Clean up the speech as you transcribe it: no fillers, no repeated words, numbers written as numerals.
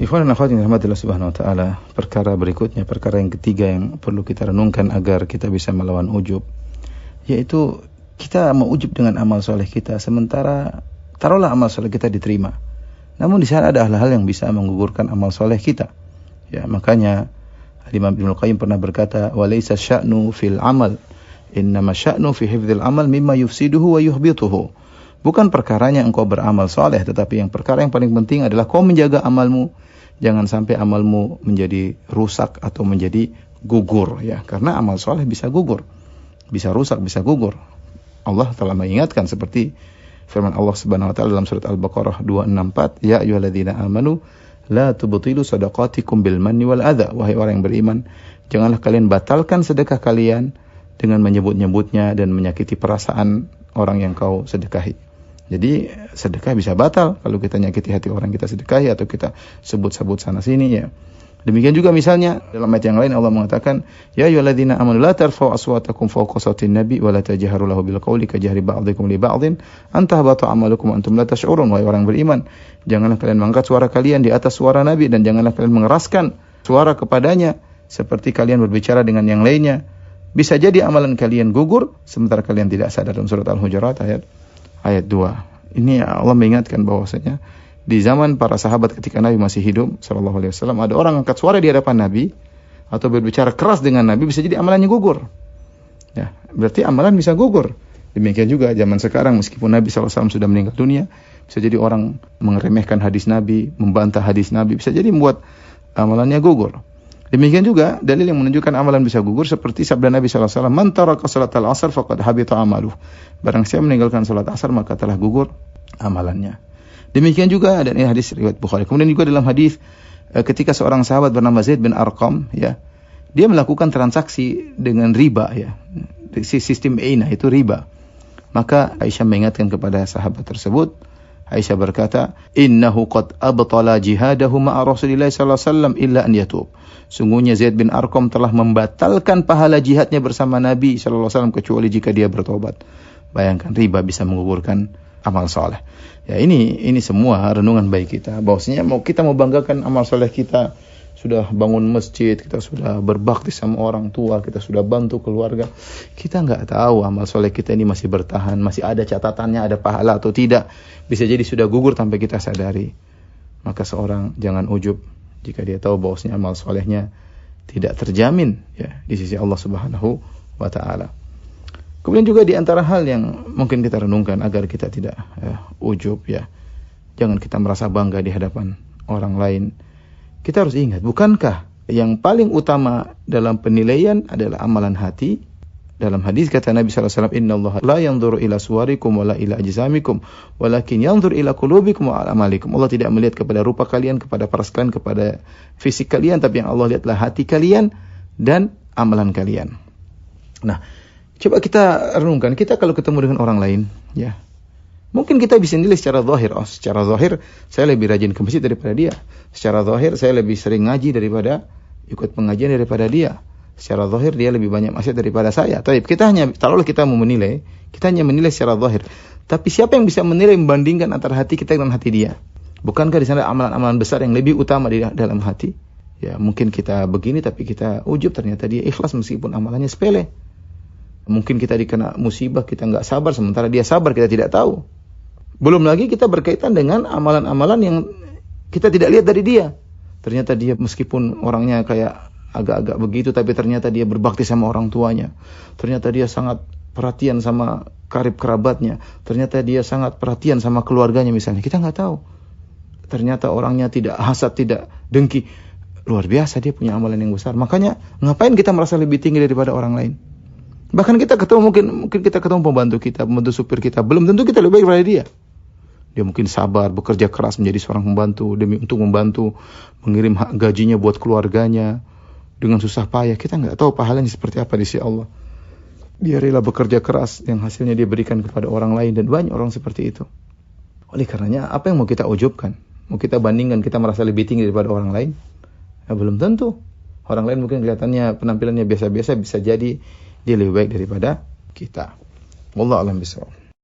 Ikhwan dan akhwat yang dirahmati Allah Subhanahu wa taala, perkara berikutnya, perkara yang ketiga yang perlu kita renungkan agar kita bisa melawan ujub, yaitu kita mau ujub dengan amal soleh kita, sementara taruhlah amal soleh kita diterima, namun di sana ada hal-hal yang bisa menggugurkan amal soleh kita. Ya, makanya Imam Ibnu Qayyim pernah berkata, "Walaysa sya'nu fil amal, innama sya'nu fi hifdzil amal mimma yufsiduhu wa yuhbituhu." Bukan perkaranya engkau beramal soleh, tetapi yang perkara yang paling penting adalah kau menjaga amalmu. Jangan sampai amalmu menjadi rusak atau menjadi gugur, ya. Karena amal soleh bisa gugur, bisa rusak, bisa gugur. Allah telah mengingatkan seperti firman Allah Subhanahu wa taala dalam surat Al-Baqarah 264, "Ya ayyuhalladzina amanu la tubtilu shadaqatikum bil manni wal adza." Wahai orang yang beriman, janganlah kalian batalkan sedekah kalian dengan menyebut-nyebutnya dan menyakiti perasaan orang yang kau sedekahi. Jadi sedekah bisa batal kalau kita nyakiti hati orang kita sedekahi atau kita sebut-sebut sana sini, ya. Demikian juga misalnya dalam ayat yang lain Allah mengatakan, "Ya ayyuhalladzina amanu la tarfa'u aswatakum fawqa sautin nabi wa la tajharu lahu bil qawli kajahri ba'dikum li ba'din an tahbata a'malukum wa antum la tash'urun." Wahai orang beriman, janganlah kalian mengangkat suara kalian di atas suara nabi dan janganlah kalian mengeraskan suara kepadanya seperti kalian berbicara dengan yang lainnya. Bisa jadi amalan kalian gugur sementara kalian tidak sadar. Dalam surat Al-Hujurat ayat 2. Ini Allah mengingatkan bahwasanya di zaman para sahabat ketika Nabi masih hidup sallallahu alaihi wasallam, ada orang angkat suara di hadapan Nabi atau berbicara keras dengan Nabi, bisa jadi amalannya gugur. Ya, berarti amalan bisa gugur. Demikian juga zaman sekarang, meskipun Nabi sallallahu alaihi wasallam sudah meninggal dunia, bisa jadi orang mengeremehkan hadis Nabi, membantah hadis Nabi, bisa jadi membuat amalannya gugur. Demikian juga dalil yang menunjukkan amalan bisa gugur seperti sabda Nabi sallallahu alaihi wasallam, "Man taraka salatal asar faqad habita amaluh." Barang siapa meninggalkan salat asar maka telah gugur amalannya. Demikian juga dan ini hadis riwayat Bukhari. Kemudian juga dalam hadis ketika seorang sahabat bernama Zaid bin Arqam, ya, dia melakukan transaksi dengan riba, ya. Sistem Aina itu riba. Maka Aisyah mengingatkan kepada sahabat tersebut. Aisyah berkata, "Innahu qad abtala jihadahu ma'a Rasulillah sallallahu alaihi wasallam illa an yatub." Sungguhnya Zaid bin Arqam telah membatalkan pahala jihadnya bersama Nabi sallallahu alaihi wasallam kecuali jika dia bertobat. Bayangkan, riba bisa menggugurkan amal soleh. Ya, ini semua renungan baik kita. Bahwasanya kita mau banggakan amal soleh kita, sudah bangun masjid, kita sudah berbakti sama orang tua, kita sudah bantu keluarga. Kita nggak tahu amal soleh kita ini masih bertahan, masih ada catatannya, ada pahala atau tidak. Bisa jadi sudah gugur tanpa kita sadari. Maka seorang jangan ujub jika dia tahu bahwasanya amal solehnya tidak terjamin, ya, di sisi Allah Subhanahu wa taala. Kemudian juga di antara hal yang mungkin kita renungkan agar kita tidak ujub, ya. Jangan kita merasa bangga di hadapan orang lain. Kita harus ingat, bukankah yang paling utama dalam penilaian adalah amalan hati? Dalam hadis kata Nabi sallallahu alaihi wasallam, "Innallaha la yanzuru ila suwarikum wala ila ajsamikum, walakin yanzur ila qulubikum wa amalikum." Allah tidak melihat kepada rupa kalian, kepada paras kalian, kepada fisik kalian, tapi yang Allah lihatlah hati kalian dan amalan kalian. Nah, coba kita renungkan, kita kalau ketemu dengan orang lain, ya, mungkin kita bisa nilai secara zahir. Oh, secara zahir saya lebih rajin ke masjid daripada dia. Secara zahir saya lebih sering ngaji daripada ikut pengajian daripada dia. Secara zahir dia lebih banyak maksiat daripada saya. Tapi kita hanya, taruhlah kita mau menilai, kita hanya menilai secara zahir. Tapi siapa yang bisa menilai, membandingkan antara hati kita dengan hati dia? Bukankah di sana amalan-amalan besar yang lebih utama di dalam hati? Ya, mungkin kita begini tapi kita ujub, ternyata dia ikhlas meskipun amalannya sepele. Mungkin kita dikena musibah, kita nggak sabar, sementara dia sabar, kita tidak tahu. Belum lagi kita berkaitan dengan amalan-amalan yang kita tidak lihat dari dia. Ternyata dia meskipun orangnya kayak agak-agak begitu, tapi ternyata dia berbakti sama orang tuanya. Ternyata dia sangat perhatian sama karib kerabatnya. Ternyata dia sangat perhatian sama keluarganya misalnya. Kita nggak tahu. Ternyata orangnya tidak hasad, tidak dengki. Luar biasa, dia punya amalan yang besar. Makanya ngapain kita merasa lebih tinggi daripada orang lain? Bahkan kita ketemu, mungkin kita ketemu pembantu kita, pembantu supir kita, belum tentu kita lebih baik daripada dia. Dia mungkin sabar, bekerja keras menjadi seorang pembantu untuk membantu mengirim hak gajinya buat keluarganya dengan susah payah. Kita nggak tahu pahalanya seperti apa di sisi Allah. Dia rela bekerja keras yang hasilnya dia berikan kepada orang lain, dan banyak orang seperti itu. Oleh karenanya, apa yang mau kita ujubkan? Mau kita bandingkan, kita merasa lebih tinggi daripada orang lain? Ya, belum tentu. Orang lain mungkin kelihatannya penampilannya biasa-biasa, bisa jadi dia lebih baik daripada kita. Wallahu a'lam bishawab.